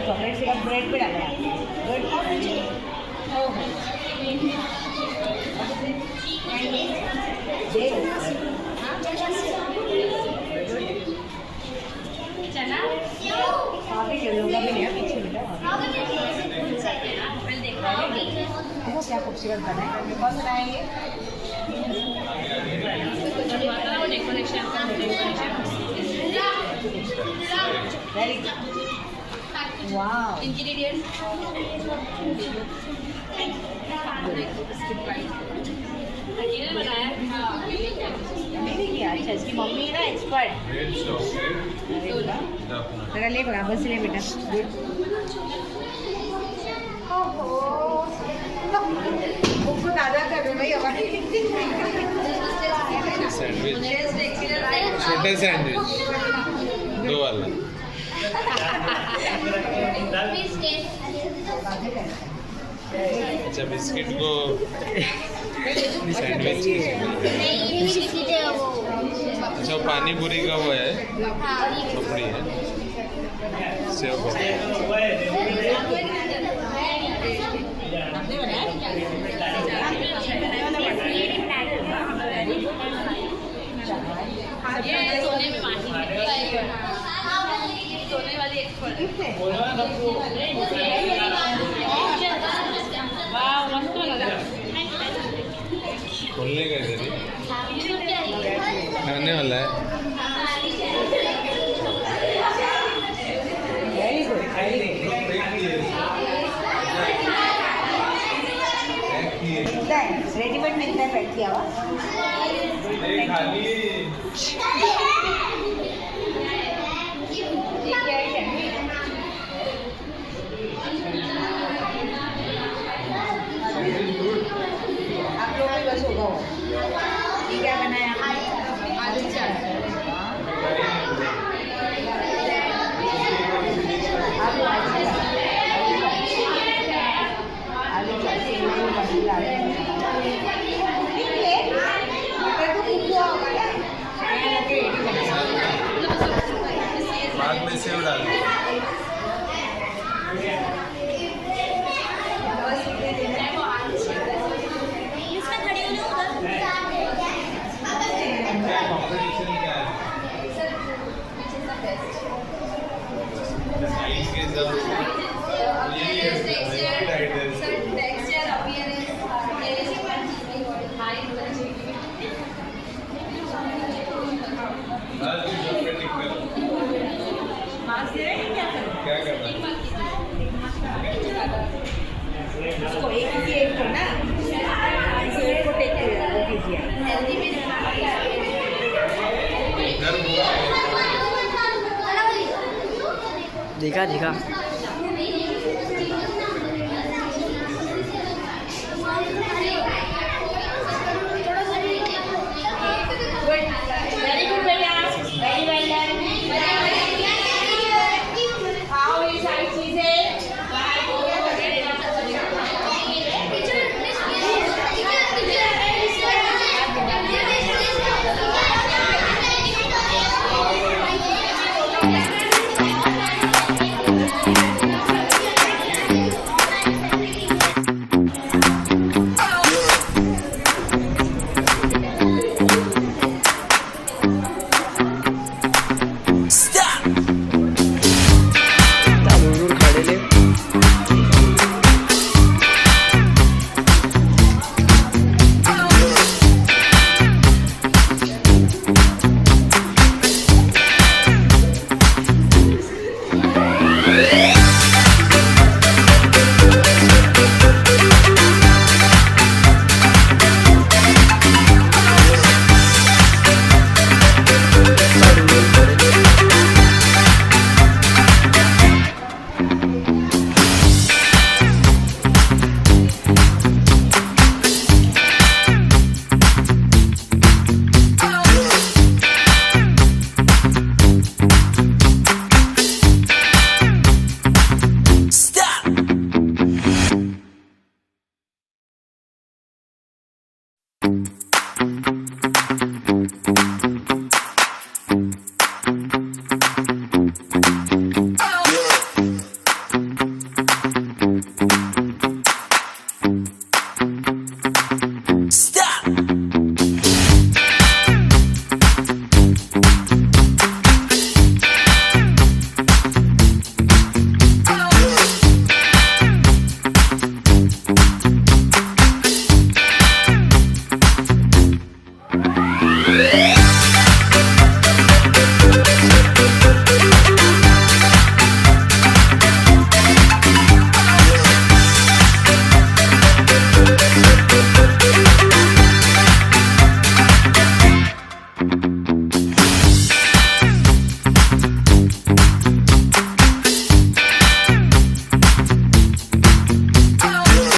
chocolate syrup bread पे डाला good हो चना अभी लोगा भी नहीं पीछे बेटा देखो क्या खूबसूरत बना है कौन बनाएंगे decoration very good wow ingredients अकेले बनाया मैंने किया अच्छा इसकी मम्मी है ना एक्सपर्ट जरा ले बराबर से ले बेटा गुड उसको दादा कर रहे भाई हमारे सैंडविच छोटे सैंडविच 2 वाला अच्छा बिस्किट को सैंडविच अच्छा पानी पूरी का वो है चपड़ी है सेव सोने में सोने वाली एक्सपर्ट खोलने का इधर खाने वाला है वेरी गुड रेडीमेड मिलता है पैक किया आप लोग भी बस होगा ये क्या बनाया आलू चाट बाद में सेव डाल क्या करना उसको एक को ना एक को टेक कीजिए घर दिखा